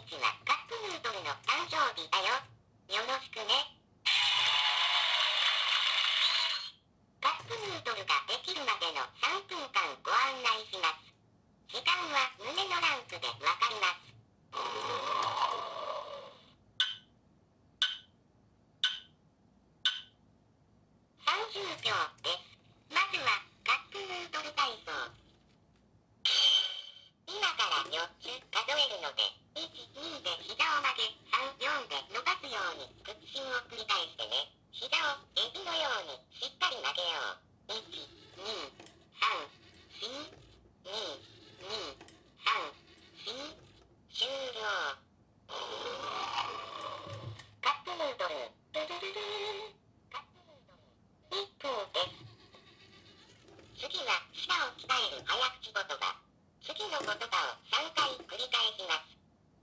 日はカップヌードルの誕生日だよ。よろしくね。カップヌードルができるまでの3分間ご案内します。時間は胸のランプでわかります。30秒です。まずはカップヌードル体操。今から4つ数えるので、1、2で膝を曲げ、3、4で伸ばすように屈伸を繰り返してね。膝をエビのようにしっかり曲げよう。1、2、3、4、2、2、3、4、終了。カップヌードル、ルルルルー。カップヌードル、1分です。次は舌を鍛える早口言葉。次の言葉を3回繰り返します。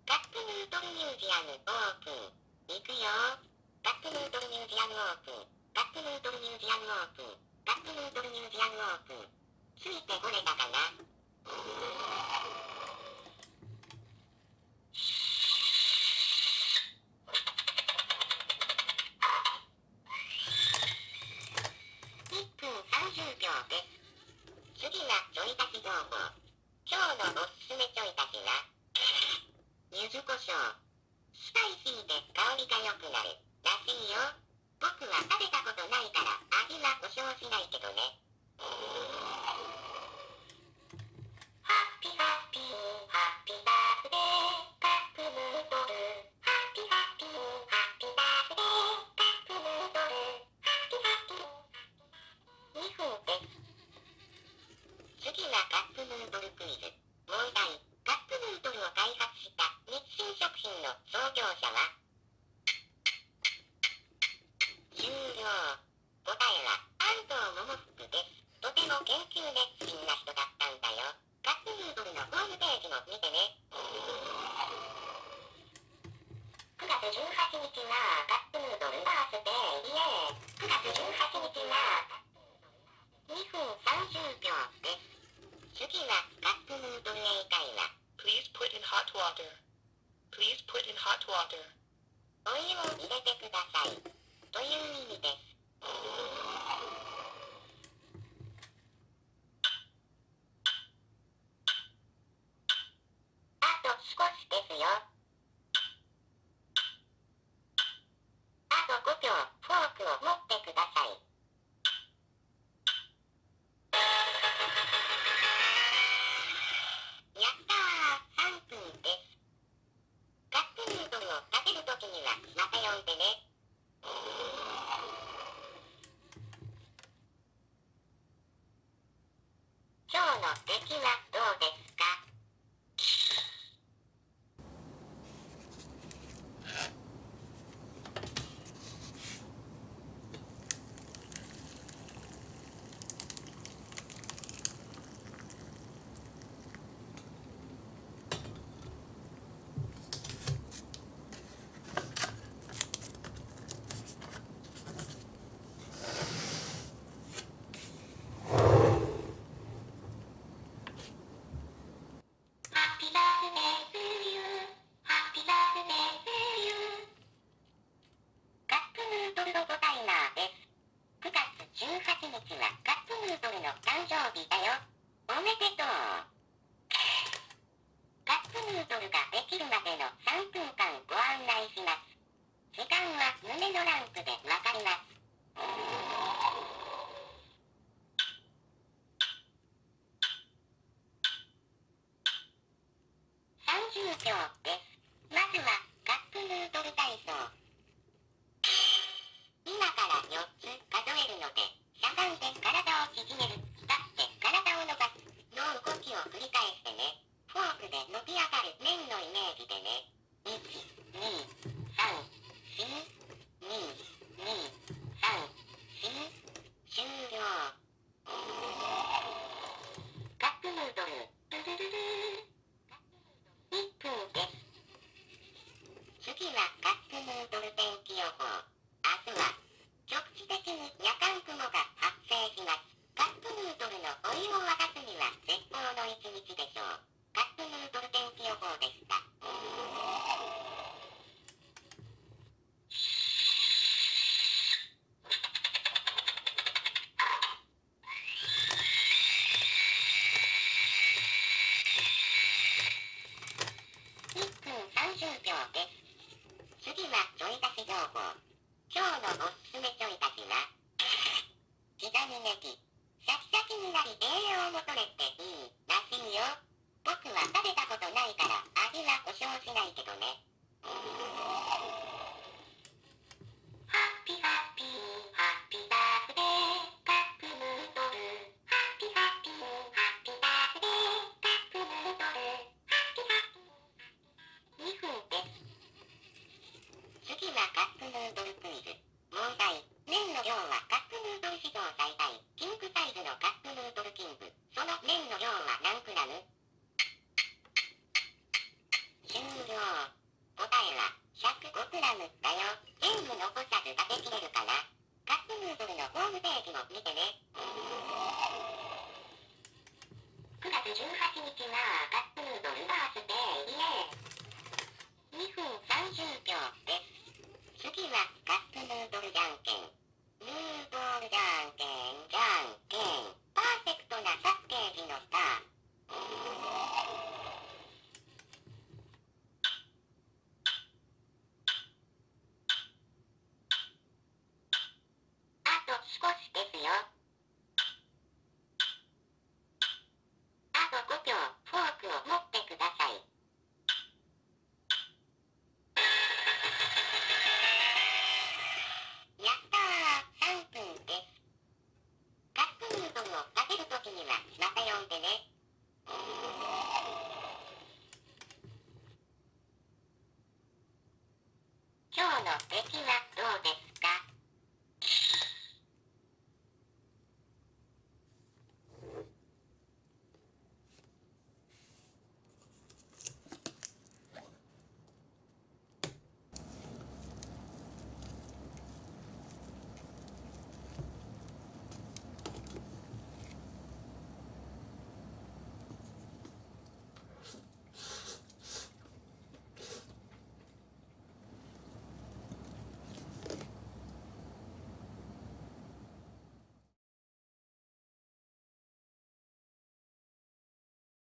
カップヌードルミュージアムオープン。いくよー。カップヌードルミュージアムオープン。カップヌードルミュージアムオープン。カップヌードルミュージアムオープン。ついてこれたかな1分30秒です。次はちょい足し情報。今日のおすすめちょい足しは柚子胡椒。スパイシーで香りが良くなるらしいよ。僕は食べたことないから味は保証しないけどね。ハッピーハッピーハッピーバースデーカップヌードル。ハッピーハッピーハッピーバースデーカップヌードル。ハッピーハッピー2分です。次はカップヌードルクイズ。問題。カップヌードルを開発した日清食品の創業者は終了。答えは安藤百福です。とても研究熱心な人だったんだよ。カップヌードルのホームページも見てね。9月18日はカップヌードルバースデーイエーイ。9月18日は2分30秒です。次はカップヌードル英会話。Please put in hot water. Please put in hot water. お湯を入れてください。という意味です。あと少しですよ。あと5秒、フォークを持ってください。やったー、3分です。カップヌードルを食べるときにはまた呼んでね。今日の出来はどうですか？ハッピーバースデートゥーユー。ハッピーバースデートゥーユー。カップヌードルロゴタイマーです。9月18日はカップヌードルの誕生日だよ。おめでとう。カップヌードルができるまでの3分間ご案内します。時間は胸のランプでわかります。30秒です。まずはカップヌードル体操。今から4つ数えるので、しゃがんで体を縮める、立って体を伸ばすの動きを繰り返してね。フォークで伸び上がる麺のイメージでね。1、2、3、4、2、2、3、4、終了。カップヌードル、ルルルルー。1分です。次はカップヌードル天気予報。明日は局地的に夜間雲が発生します。カップヌードルのお湯を沸かすには絶好の一日でしょう。カップヌードル天気予報でした。40秒です。次はちょい足し情報。今日のおすすめちょい足しは、刻みネギ。シャキシャキになり栄養も取れていいらしいよ。僕は食べたことないから味は保証しないけどね。